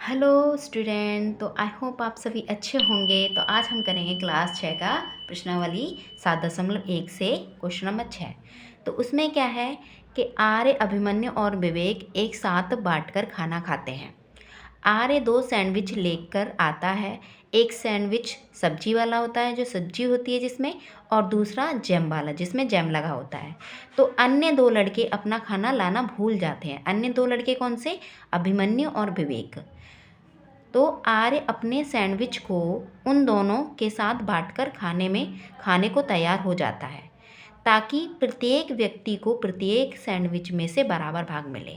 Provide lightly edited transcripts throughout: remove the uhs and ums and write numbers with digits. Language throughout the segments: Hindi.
Hello student. तो आई होप आप सभी अच्छे होंगे। तो आज हम करेंगे क्लास 6 का प्रश्नावली 7.1 से क्वेश्चन नंबर 6। तो उसमें क्या है कि आर्य, अभिमन्यु और विवेक एक साथ बांटकर खाना खाते हैं। आर्य 2 सैंडविच लेकर आता है। एक सैंडविच सब्जी वाला होता है, जो सब्जी होती है जिसमें, और दूसरा जैम वाला जिसमें जैम लगा होता है। तो अन्य 2 लड़के अपना खाना लाना भूल जाते हैं। अन्य 2 लड़के कौन से? अभिमन्यु और विवेक। तो आर्य अपने सैंडविच को उन दोनों के साथ बांटकर खाने को तैयार हो जाता है, ताकि प्रत्येक व्यक्ति को प्रत्येक सैंडविच में से बराबर भाग मिले।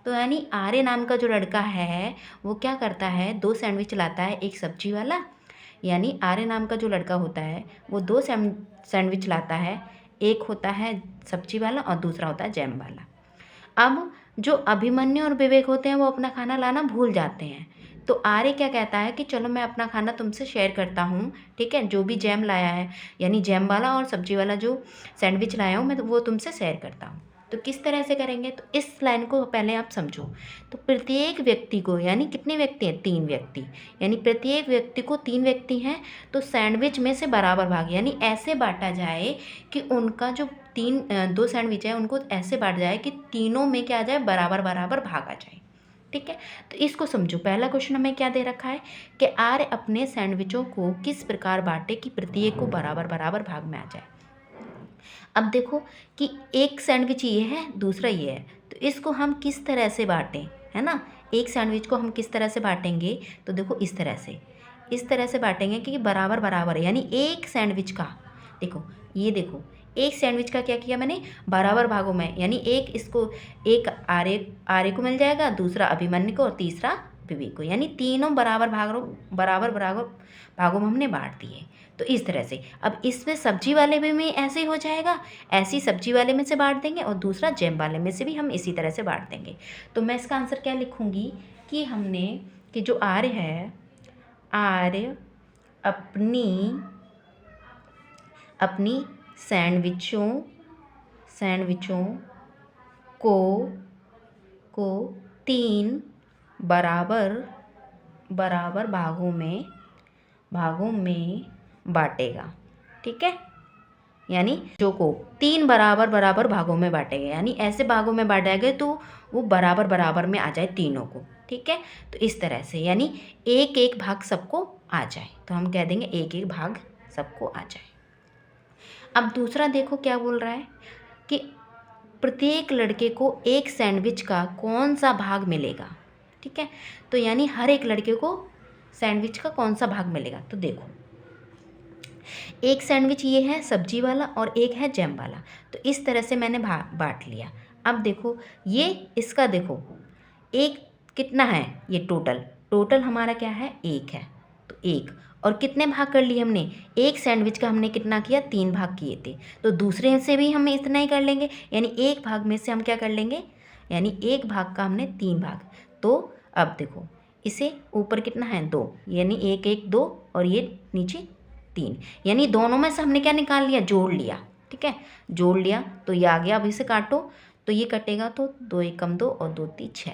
तो यानी आर्य नाम का जो लड़का है वो क्या करता है, 2 सैंडविच लाता है, एक सब्जी वाला। यानी आर्य नाम का जो लड़का होता है वो 2 सैंडविच लाता है, एक होता है सब्जी वाला और दूसरा होता है जैम वाला। अब जो अभिमन्यु और विवेक होते हैं वो अपना खाना लाना भूल जाते हैं। तो आर्य क्या कहता है कि चलो मैं अपना खाना तुमसे शेयर करता हूँ, ठीक है, जो भी जैम लाया है, यानी जैम वाला और सब्जी वाला जो सैंडविच लाया हूँ मैं, तो वो तुमसे शेयर करता हूँ। तो किस तरह से करेंगे, तो इस लाइन को पहले आप समझो। तो प्रत्येक व्यक्ति को, यानी कितने व्यक्ति हैं? 3 व्यक्ति। यानी प्रत्येक व्यक्ति को 3 व्यक्ति हैं, तो सैंडविच में से बराबर भाग, यानी ऐसे बांटा जाए कि उनका जो 2 सैंडविच है उनको ऐसे बांट जाए कि तीनों में क्या आ जाए, बराबर बराबर भाग आ जाए। ठीक है, तो इसको समझो। पहला क्वेश्चन हमें क्या दे रखा है कि आर्य अपने सैंडविचों को किस प्रकार बांटे कि प्रत्येक को बराबर बराबर भाग में आ जाए। अब देखो कि एक सैंडविच ये है, दूसरा ये है, तो इसको हम किस तरह से बांटें, है ना। एक सैंडविच को हम किस तरह से बांटेंगे, तो देखो इस तरह से बांटेंगे कि बराबर बराबर, यानी एक सैंडविच का, देखो ये देखो, एक सैंडविच का क्या किया मैंने, बराबर भागों में, यानी एक आर्य आर्य को मिल जाएगा, दूसरा अभिमन्यु को और तीसरा विवेक को, यानी तीनों बराबर बराबर भागों में हमने बांट दिए। तो इस तरह से अब इसमें सब्जी वाले में ऐसे ही हो जाएगा, ऐसी सब्जी वाले में से बांट देंगे और दूसरा जैम वाले में से भी हम इसी तरह से बांट देंगे। तो मैं इसका आंसर क्या लिखूंगी कि हमने कि जो आर्य है, आर्य अपनी अपनी सैंडविचों सैंडविचों को को 3 बराबर बराबर भागों में बांटेगा। ठीक है, यानी जो को 3 बराबर बराबर भागों में बांटेगा, यानी ऐसे भागों में बांटा गए तो वो बराबर बराबर में आ जाए तीनों को। ठीक है, तो इस तरह से, यानी एक एक भाग सबको आ जाए, तो हम कह देंगे एक एक भाग सबको आ जाए। अब दूसरा देखो क्या बोल रहा है कि प्रत्येक लड़के को एक सैंडविच का कौन सा भाग मिलेगा। ठीक है, तो यानी हर एक लड़के को सैंडविच का कौन सा भाग मिलेगा। तो देखो, एक सैंडविच ये है सब्जी वाला और एक है जैम वाला, तो इस तरह से मैंने बांट लिया। अब देखो ये इसका देखो, एक कितना है, ये टोटल हमारा क्या है, एक है, तो एक, और कितने भाग कर लिए हमने, एक सैंडविच का हमने कितना किया, 3 भाग किए थे, तो दूसरे से भी हम इतना ही कर लेंगे, यानी एक भाग में से हम क्या कर लेंगे, यानी एक भाग का हमने 3 भाग। तो अब देखो इसे ऊपर कितना है, 2, यानी एक एक 2 और ये नीचे 3, यानी दोनों में से हमने क्या निकाल लिया, जोड़ लिया। ठीक है, जोड़ लिया तो ये आ गया। अब इसे काटो तो ये कटेगा, तो 2 एकम 2 और 2 3 6,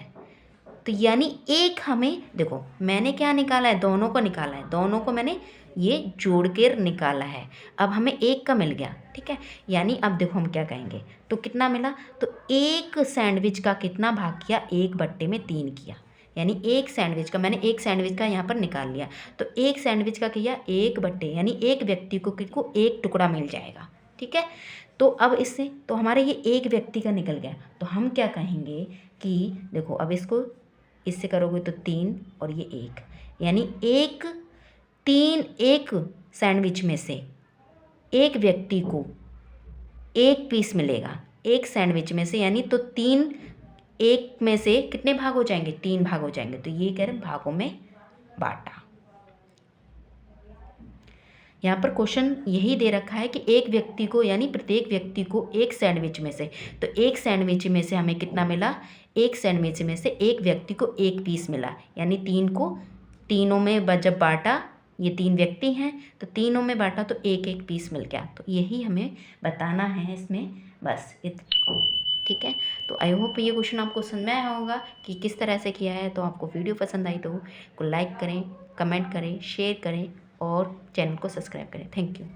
तो यानी एक हमें देखो मैंने क्या निकाला है, दोनों को निकाला है, दोनों को मैंने ये जोड़ कर निकाला है। अब हमें एक का मिल गया। ठीक है, यानी अब देखो हम क्या कहेंगे, तो कितना मिला, तो एक सैंडविच का कितना भाग किया, 1/3 किया, यानी एक सैंडविच का यहाँ पर निकाल लिया, तो एक सैंडविच का किया 1/, यानी एक व्यक्ति को एक टुकड़ा मिल जाएगा। ठीक है, तो अब इससे तो हमारे ये एक व्यक्ति का निकल गया, तो हम क्या कहेंगे कि देखो अब इसको इससे करोगे तो 3 और ये 1, यानी एक सैंडविच में से एक व्यक्ति को एक पीस मिलेगा, एक सैंडविच में से, यानी तो 3, एक में से कितने भाग हो जाएंगे, 3 भाग हो जाएंगे, तो ये कह रहे भागों में बांटा। यहाँ पर क्वेश्चन यही दे रखा है कि एक व्यक्ति को, यानी प्रत्येक व्यक्ति को एक सैंडविच में से, तो एक सैंडविच में से हमें कितना मिला, एक सैंडविच में से एक व्यक्ति को एक पीस मिला, यानी 3 को तीनों में जब बांटा, ये 3 व्यक्ति हैं तो तीनों में बांटा तो एक एक पीस मिल गया। तो यही हमें बताना है इसमें, बस ठीक है। तो आई होप ये क्वेश्चन आपको समझ में आया होगा कि किस तरह से किया है। तो आपको वीडियो पसंद आई तो लाइक करें, कमेंट करें, शेयर करें और चैनल को सब्सक्राइब करें। Thank you.